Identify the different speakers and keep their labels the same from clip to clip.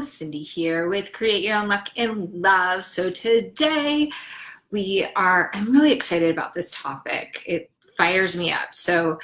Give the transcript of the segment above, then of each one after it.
Speaker 1: Cyndi here with Create Your Own Luck in Love. So today I'm really excited about this topic. It fires me up. So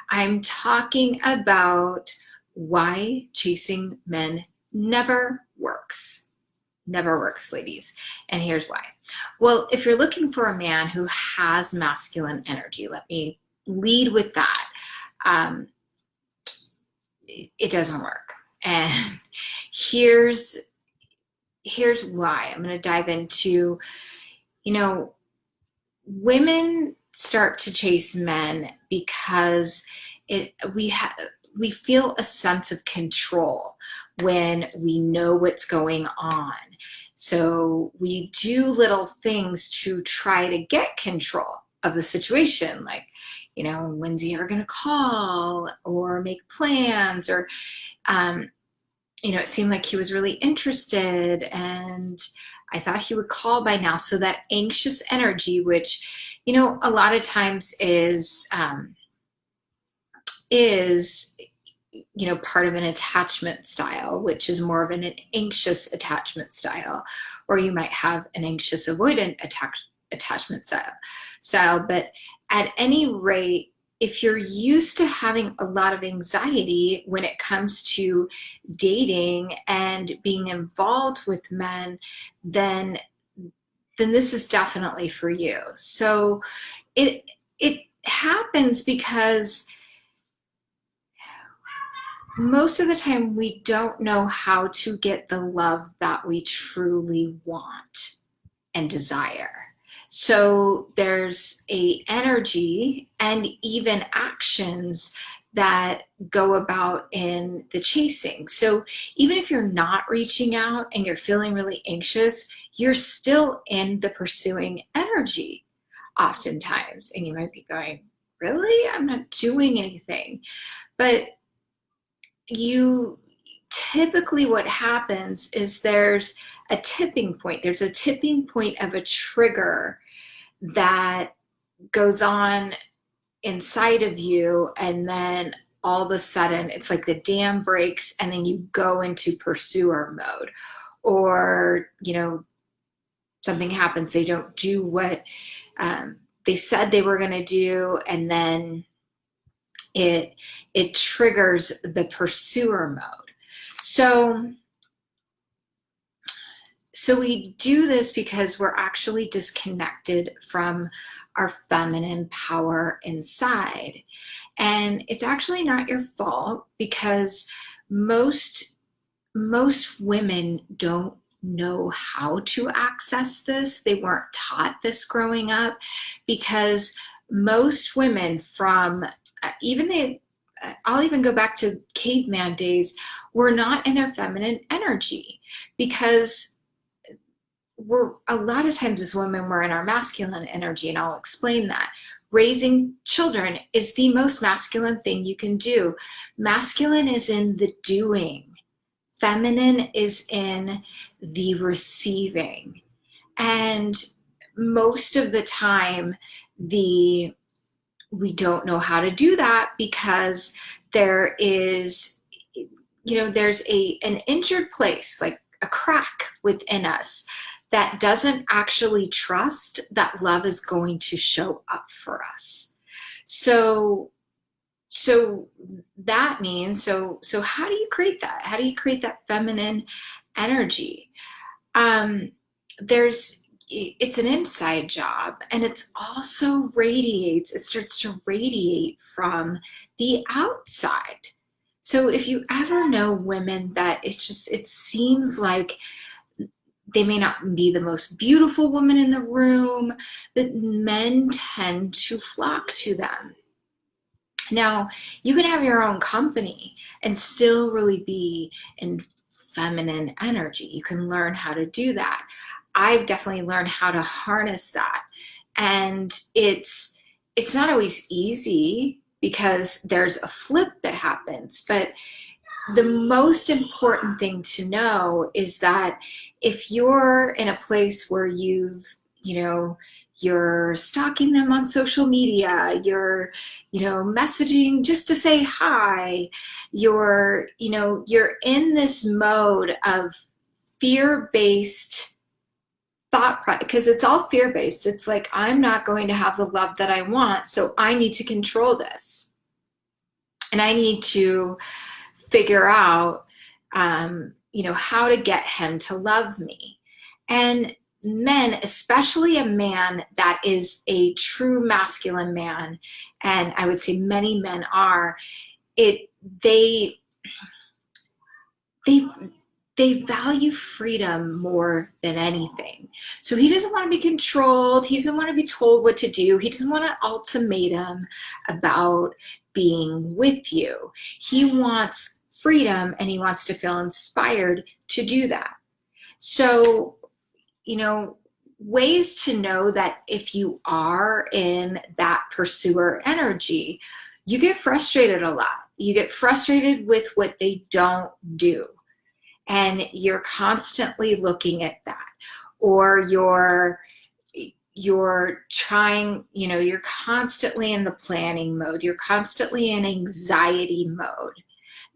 Speaker 1: I'm talking about why chasing men never works. Never works, ladies. And here's why. Well, if you're looking for a man who has masculine energy, let me lead with that. It doesn't work. And here's why. I'm going to dive into, women start to chase men because we feel a sense of control when we know what's going on. So we do little things to try to get control of the situation, like, when's he ever going to call or make plans, or it seemed like he was really interested and I thought he would call by now. So that anxious energy, which, a lot of times is part of an attachment style, which is more of an anxious attachment style, or you might have an anxious avoidant attachment style. But at any rate, if you're used to having a lot of anxiety when it comes to dating and being involved with men, then this is definitely for you. So it happens because most of the time we don't know how to get the love that we truly want and desire. So there's a energy and even actions that go about in the chasing. So even if you're not reaching out and you're feeling really anxious, you're still in the pursuing energy oftentimes. And you might be going, really? I'm not doing anything. But typically what happens is there's a tipping point. There's a tipping point of a trigger that goes on inside of you, and then all of a sudden it's like the dam breaks and then you go into pursuer mode, or something happens, they don't do what they said they were going to do, and then it triggers the pursuer mode. So we do this because we're actually disconnected from our feminine power inside. And it's actually not your fault, because most women don't know how to access this. They weren't taught this growing up, because most women from I'll even go back to caveman days, were not in their feminine energy, because a lot of times as women, we're in our masculine energy, and I'll explain that. Raising children is the most masculine thing you can do. Masculine is in the doing. Feminine is in the receiving. And most of the time, we don't know how to do that, because there is, there's an injured place, like a crack within us, that doesn't actually trust that love is going to show up for us. So that means, so how do you create that? How do you create that feminine energy? It's an inside job, and it's also it starts to radiate from the outside. So if you ever know women that it seems like they may not be the most beautiful woman in the room, but men tend to flock to them. Now, you can have your own company and still really be in feminine energy. You can learn how to do that. I've definitely learned how to harness that. And it's not always easy, because there's a flip that happens. But the most important thing to know is that if you're in a place where you're stalking them on social media, you're, messaging just to say hi, you're in this mode of fear-based thought process, because it's all fear-based. It's like, I'm not going to have the love that I want, so I need to control this. And I need to figure out, how to get him to love me. And men, especially a man that is a true masculine man, and I would say many men are, they value freedom more than anything. So he doesn't want to be controlled. He doesn't want to be told what to do. He doesn't want an ultimatum about being with you. He wants freedom, and he wants to feel inspired to do that. So, ways to know that if you are in that pursuer energy, you get frustrated a lot. You get frustrated with what they don't do. And you're constantly looking at that. Or you're trying, you're constantly in the planning mode. You're constantly in anxiety mode.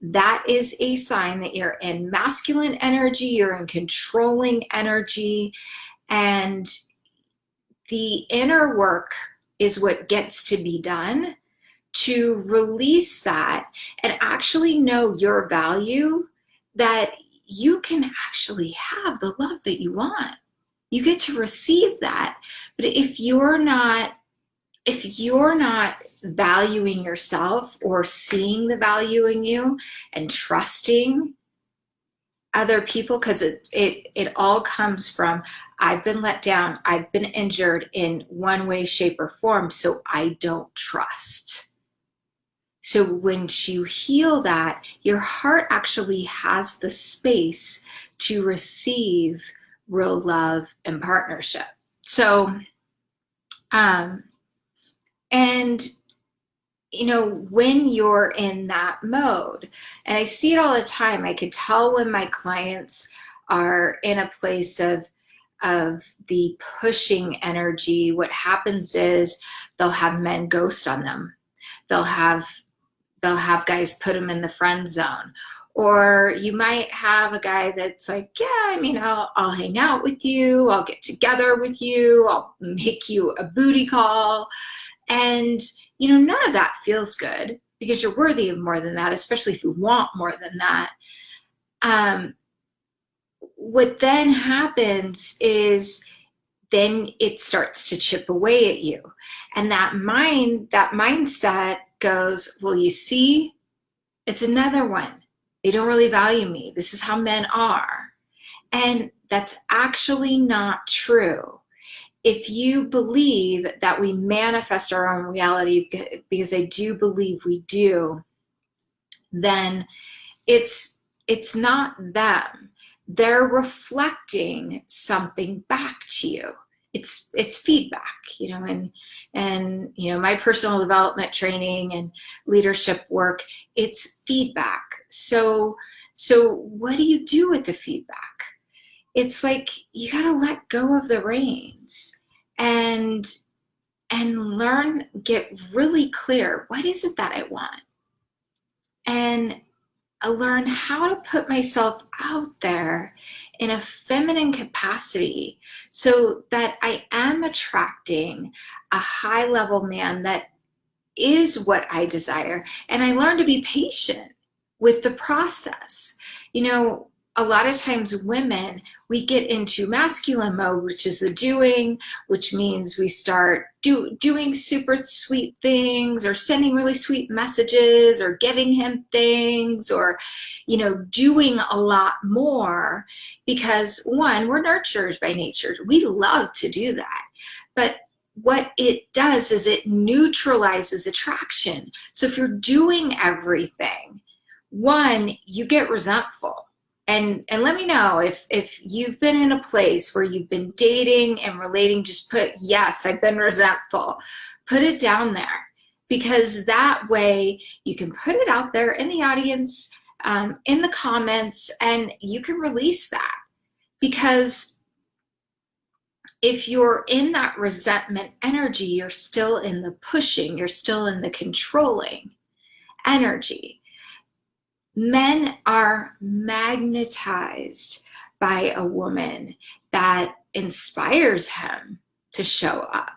Speaker 1: That is a sign that you're in masculine energy, you're in controlling energy, and the inner work is what gets to be done to release that and actually know your value, that you can actually have the love that you want. You get to receive that. But if you're not valuing yourself or seeing the value in you and trusting other people, because it all comes from, I've been let down, I've been injured in one way, shape, or form, so I don't trust. So when you heal that, your heart actually has the space to receive real love and partnership. So, when you're in that mode, and I see it all the time, I could tell when my clients are in a place of the pushing energy, what happens is they'll have men ghost on them. They'll have guys put them in the friend zone. Or you might have a guy that's like, yeah, I'll hang out with you, I'll get together with you, I'll make you a booty call. And, none of that feels good, because you're worthy of more than that, especially if you want more than that. What then happens is then it starts to chip away at you. And that mindset goes, well, you see, it's another one. They don't really value me. This is how men are. And that's actually not true. If you believe that we manifest our own reality, because I do believe we do, then it's not them. They're reflecting something back to you. It's feedback, and my personal development training and leadership work, it's feedback. So what do you do with the feedback? It's like, you got to let go of the reins and learn, get really clear. What is it that I want? And I learn how to put myself out there in a feminine capacity so that I am attracting a high level man that is what I desire. And I learn to be patient with the process. A lot of times women, we get into masculine mode, which is the doing, which means we start doing super sweet things, or sending really sweet messages, or giving him things, or, doing a lot more, because one, we're nurturers by nature. We love to do that. But what it does is it neutralizes attraction. So if you're doing everything, one, you get resentful. And let me know if you've been in a place where you've been dating and relating, just put, yes, I've been resentful. Put it down there, because that way you can put it out there in the audience, in the comments, and you can release that. Because if you're in that resentment energy, you're still in the pushing, you're still in the controlling energy. Men are magnetized by a woman that inspires him to show up,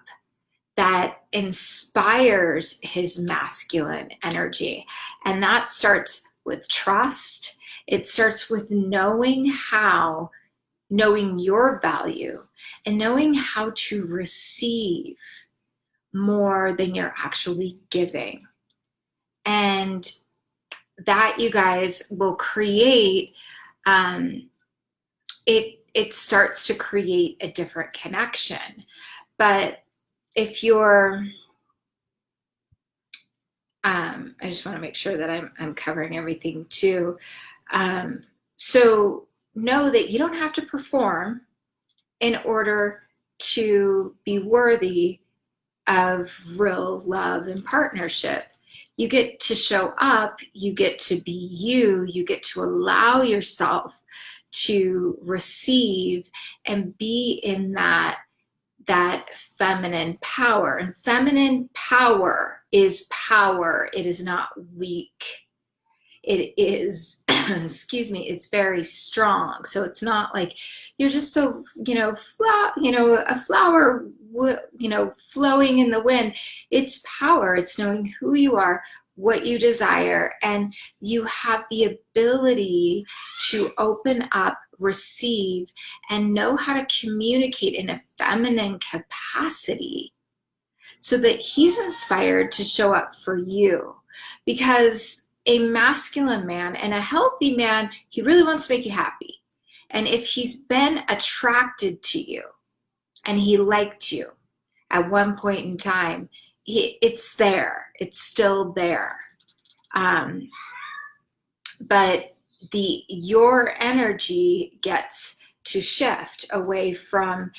Speaker 1: that inspires his masculine energy. And that starts with trust. It starts with knowing your value and knowing how to receive more than you're actually giving. And that, you guys, will create, it starts to create a different connection. But if you're, I just want to make sure that I'm covering everything too. So know that you don't have to perform in order to be worthy of real love and partnership. You get to show up, you get to be you, you get to allow yourself to receive and be in that feminine power. And feminine power is power. It is not weak. It is, excuse me, it's very strong. So it's not like you're just a flower, flowing in the wind. It's power. It's knowing who you are, what you desire, and you have the ability to open up, receive, and know how to communicate in a feminine capacity so that he's inspired to show up for you. Because a masculine man and a healthy man, he really wants to make you happy. And if he's been attracted to you and he liked you at one point in time, it's there. It's still there. But your energy gets to shift away from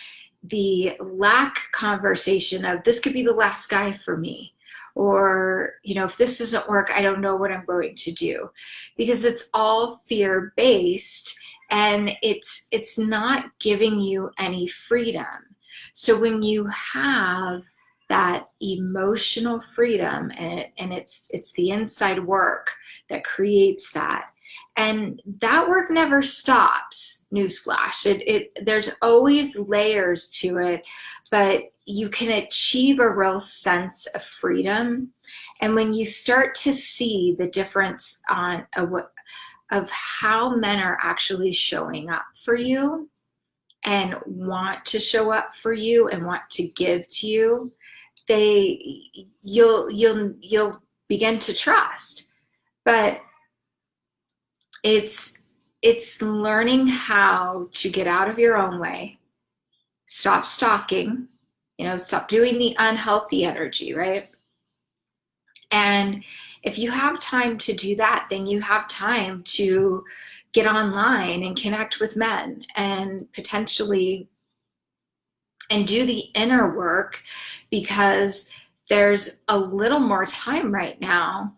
Speaker 1: the lack conversation of this could be the last guy for me. Or, if this doesn't work, I don't know what I'm going to do, because it's all fear-based and it's not giving you any freedom. So when you have that emotional freedom, and it's the inside work that creates that, and that work never stops. Newsflash! There's always layers to it, but you can achieve a real sense of freedom. And when you start to see the difference of how men are actually showing up for you and want to show up for you and want to give to you, you'll begin to trust. But it's learning how to get out of your own way, stop stalking, stop doing the unhealthy energy, right? And if you have time to do that, then you have time to get online and connect with men and potentially and do the inner work, because there's a little more time right now,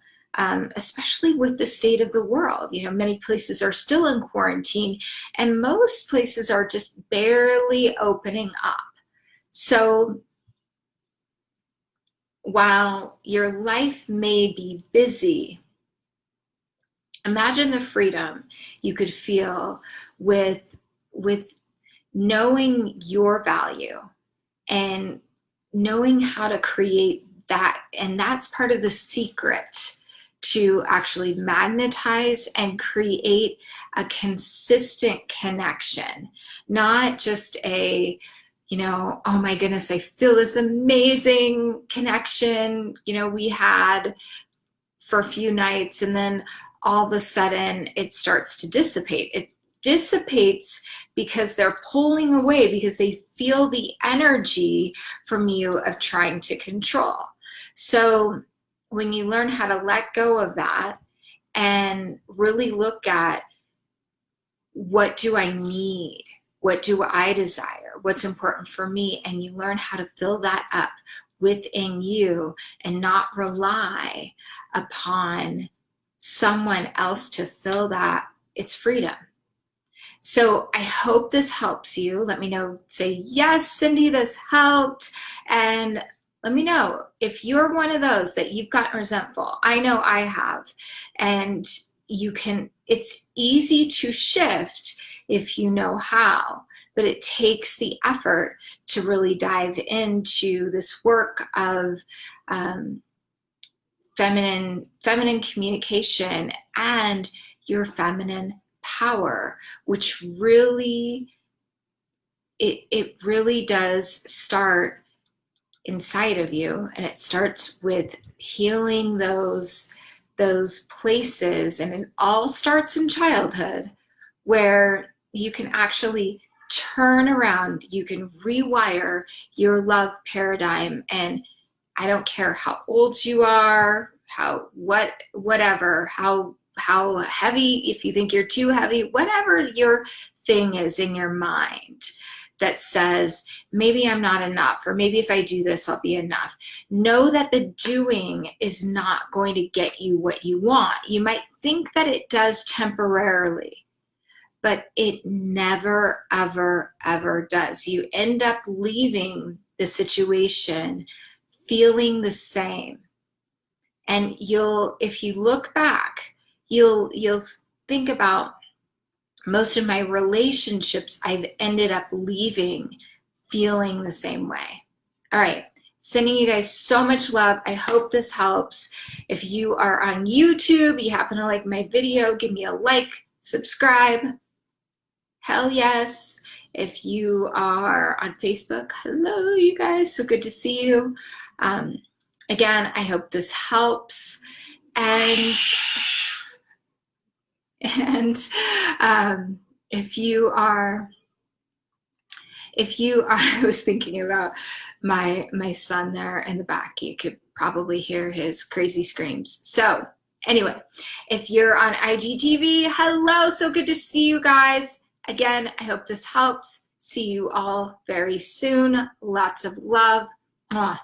Speaker 1: especially with the state of the world. Many places are still in quarantine and most places are just barely opening up. So while your life may be busy, imagine the freedom you could feel with knowing your value and knowing how to create that. And that's part of the secret to actually magnetize and create a consistent connection, not just oh my goodness, I feel this amazing connection, we had for a few nights, and then all of a sudden it starts to dissipate. It dissipates because they're pulling away, because they feel the energy from you of trying to control. So when you learn how to let go of that and really look at, what do I need? What do I desire? What's important for me? And you learn how to fill that up within you and not rely upon someone else to fill that. It's freedom. So I hope this helps you. Let me know. Say, yes, Cyndi, this helped. And let me know if you're one of those that you've gotten resentful. I know I have. And it's easy to shift if you know how, but it takes the effort to really dive into this work of feminine communication and your feminine power, which really, it really does start inside of you, and it starts with healing those places, and it all starts in childhood, where you can actually turn around, you can rewire your love paradigm. And I don't care how old you are, whatever, how heavy, if you think you're too heavy, whatever your thing is in your mind that says, maybe I'm not enough, or maybe if I do this, I'll be enough. Know that the doing is not going to get you what you want. You might think that it does temporarily, but it never, ever, ever does. You end up leaving the situation feeling the same. And if you look back, you'll think about most of my relationships I've ended up leaving feeling the same way. All right, sending you guys so much love. I hope this helps. If you are on YouTube, you happen to like my video, give me a like, subscribe. Hell yes. If you are on Facebook, hello you guys, so good to see you. Again, I hope this helps. And if you are, I was thinking about my son there in the back. You could probably hear his crazy screams. So anyway, if you're on IGTV, hello, so good to see you guys. Again, I hope this helps. See you all very soon. Lots of love. Mwah.